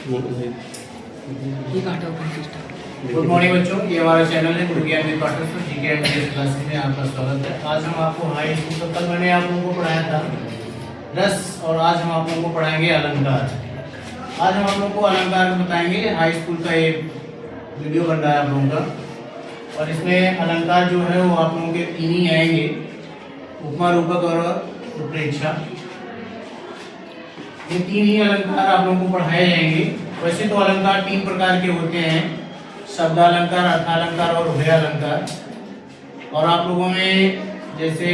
Good morning बच्चों, ये हमारा चैनल है गुरु ज्ञान पाठक जीके एंड क्लासेस में आपका स्वागत है। आज हम आपको हाई स्कूल का कल मैंने आप लोगों को पढ़ाया था रस और आज हम आप लोगों को पढ़ाएंगे अलंकार। आज हम आप लोगों को अलंकार बताएंगे। हाई स्कूल का ये वीडियो बन रहा है आप लोगों का और इसमें अलंकार जो है वो आप लोगों के तीन ही आएंगे, उपमा, रूपक और उत्प्रेक्षा। ये तीन ही अलंकार आप लोगों को पढ़ाए जाएंगे। वैसे तो अलंकार तीन प्रकार के होते हैं, शब्दालंकार, अर्थालंकार और उभयालंकार। और आप लोगों में जैसे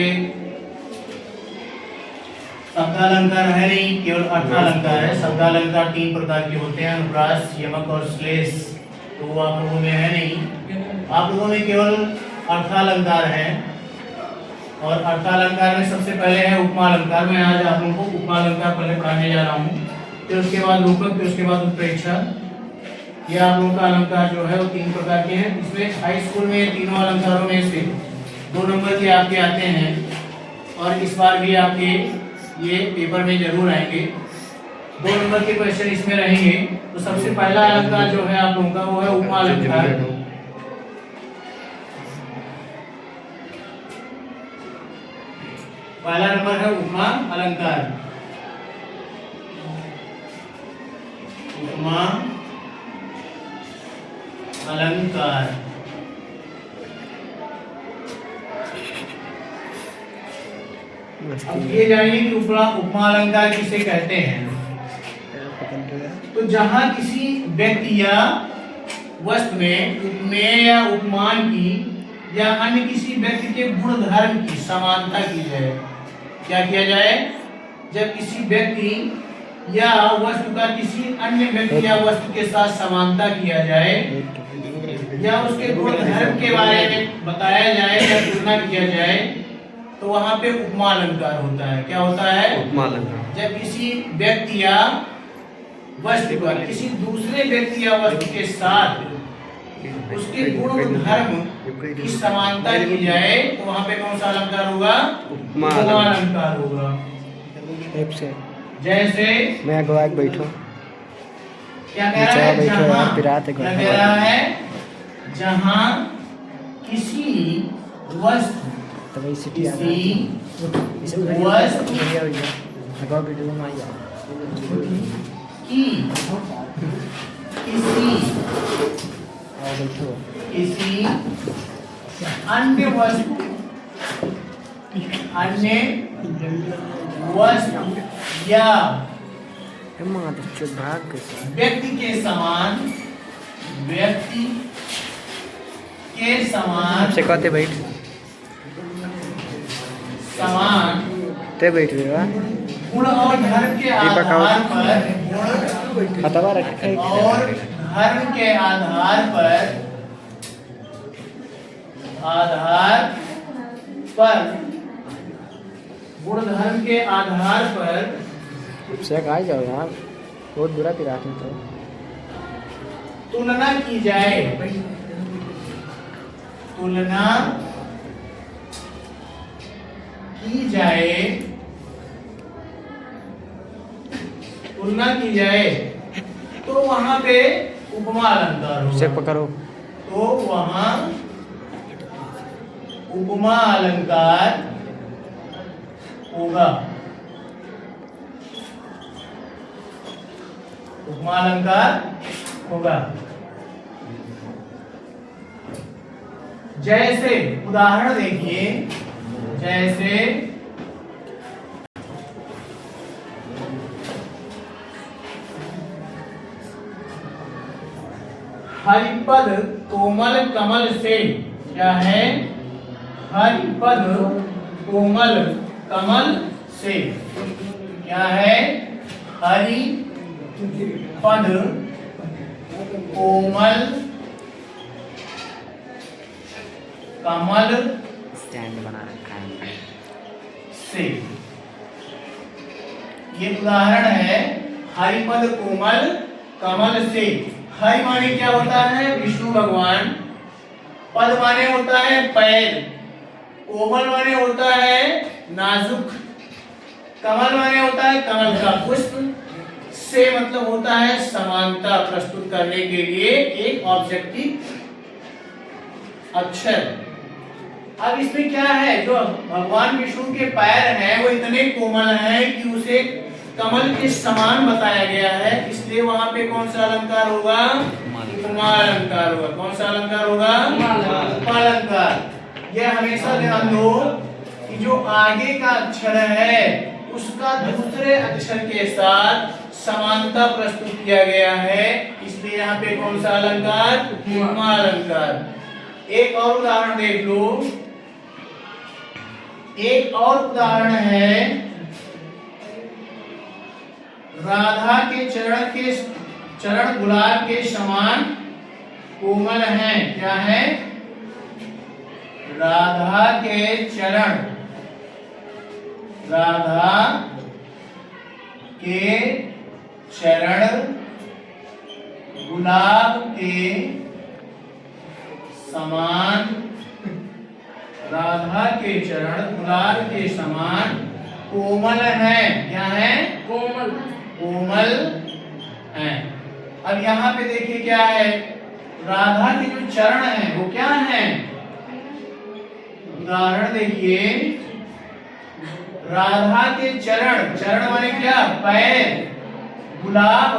शब्दालंकार है नहीं, केवल अर्थालंकार है। शब्दालंकार तीन प्रकार के होते हैं, अनुप्रास, यमक और श्लेष। तो वो आप लोगों में है नहीं, आप लोगों में केवल अर्थालंकार है। और अर्थालंकार में सबसे पहले है उपमा अलंकार। मैं आज आप लोगों को उपमा अलंकार पहले पढ़ाने जा रहा हूँ, फिर उसके बाद रूपक, फिर उसके बाद उत्प्रेक्षा। ये आप लोगों का अलंकार जो है वो तीन प्रकार के हैं। इसमें हाई स्कूल में तीनों अलंकारों में से 2 नंबर के आपके आते हैं और इस बार भी आपके ये पेपर में जरूर आएंगे। 2 नंबर के क्वेश्चन इसमें रहेंगे। तो सबसे पहला अलंकार जो है आप लोगों का वो है उपमा अलंकार। पहला नंबर है उपमा अलंकार। उपमा अलंकार। अब ये जानिए कि उपमा अलंकार किसे कहते हैं। तो जहां किसी व्यक्ति या वस्तु में उपमेय या उपमान की या अन्य किसी व्यक्ति के गुण धर्म की समानता की जाए। क्या किया जाए? जब किसी व्यक्ति या वस्तु का किसी अन्य व्यक्ति या वस्तु के साथ समानता किया जाए या उसके गुण धर्म के बारे में बताया जाए या तुलना किया जाए तो वहां पे उपमा अलंकार होता है। क्या होता है? उपमा अलंकार। जब किसी व्यक्ति या वस्तु का किसी दूसरे व्यक्ति या वस्तु के साथ उसके गुण धर्म की समानता की जाए तो वहां पे कौन सा अलंकार होगा? उपमा अलंकार होगा। जैसे मैं अगवाक बैठो, क्या कह रहा है? जहां किसी वस्तु की किसी अन्य वस्तु या व्यक्ति के समान से कहते बैठ समान ते बैठ गुण और धर्म के आधार पर और धर्म के आधार पर गुण धर्म के आधार पर से आ जाओ यार, बहुत बुरा पिरात में तो तुलना की जाए। तुलना की जाए तो वहां पे उपमा अलंकार होगा। से पकड़ो तो वहां उपमा अलंकार होगा। उपमा अलंकार होगा। जैसे उदाहरण देखिए, जैसे हरिपद कोमल कमल से। क्या है? हरिपद कोमल कमल से। क्या है? हरिपद कोमल कमल स्टैंड बना रखा है से। ये उदाहरण है हरिपद कोमल कमल से। हरि माने क्या होता है? विष्णु भगवान। पद माने होता है पैर। कोमल माने होता है नाजुक। कमल माने होता है कमल का पुष्प। से मतलब होता है समानता प्रस्तुत करने के लिए एक ऑब्जेक्टिव अक्षर। अब इसमें क्या है, जो भगवान विष्णु के पैर हैं वो इतने कोमल हैं कि उसे कमल के समान बताया गया है, इसलिए वहां पे कौन सा अलंकार होगा, उपमा अलंकार होगा। कौन सा अलंकार होगा, उपमा अलंकार। यह हमेशा ध्यान दो कि जो आगे का अक्षर है उसका दूसरे अक्षर के साथ समानता प्रस्तुत किया गया है, इसलिए यहाँ पे कौन सा अलंकार, उपमा अलंकार। एक और उदाहरण देख लो, एक और उदाहरण है, राधा के चरण गुलाब के समान कोमल हैं। क्या है, राधा के चरण गुलाब के समान, राधा के चरण गुलाब के समान कोमल हैं। क्या है, कोमल हैं। अब यहाँ पे देखिए क्या है, राधा के जो चरण हैं वो क्या हैं, उदाहरण देखिए, राधा के चरण माने क्या, पैर। गुलाब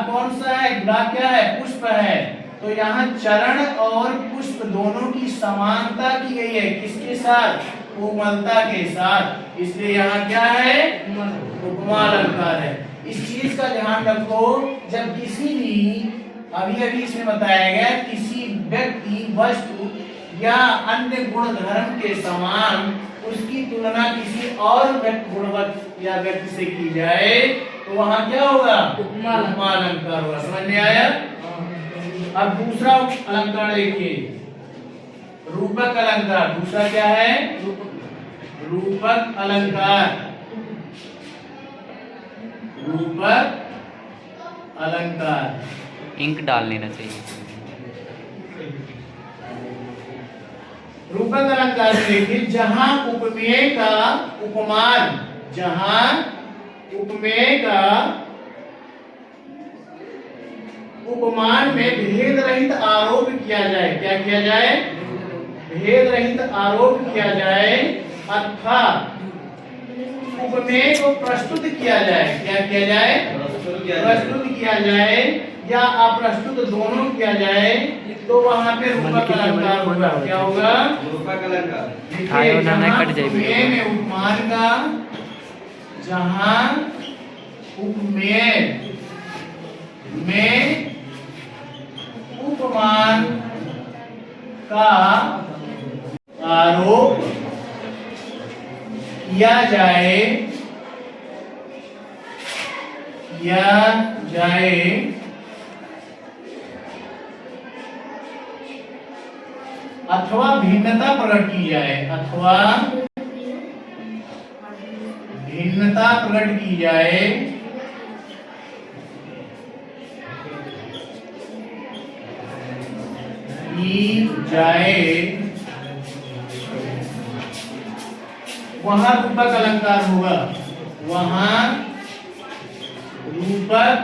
कौन सा है, गुलाब क्या है, पुष्प है। तो यहाँ चरण और पुष्प दोनों की समानता की गई है, किसके साथ, कोमलता के साथ, इसलिए यहाँ क्या है, उपमा अलंकार है। इस चीज का ध्यान रखो, जब किसी भी अभी इसमें बताया गया किसी व्यक्ति, वस्तु या अन्य गुण धर्म के समान उसकी तुलना किसी और गुणवत्ता या व्यक्ति से की जाए तो वहां क्या होगा, उपमा अलंकार होगा। समझ में आया। अब दूसरा अलंकार देखिए, रूपक अलंकार। दूसरा क्या है, रूपक अलंकार। रूपक अलंकार, इंक डाल लेना चाहिए। रूपक अलंकार में देखिए, जहां उपमेय का उपमान, जहां उपमेय का उपमान में भेद रहित आरोप किया जाए। क्या किया जाए, भेद रहित आरोप किया जाए, अथवा उपमेय को प्रस्तुत किया जाए। क्या किया जाए, प्रस्तुत किया जाए या अप्रस्तुत दोनों किया जाए, तो वहां पे रूपक अलंकार होगा। क्या होगा, रूपक अलंकार। उपमेय में उपमान का, जहां उपमेय में उपमान का आरोप किया जाए अथवा भिन्नता प्रकट की जाए, अथवा भिन्नता प्रकट की जाए, वहां रूपक अलंकार होगा। वहां रूपक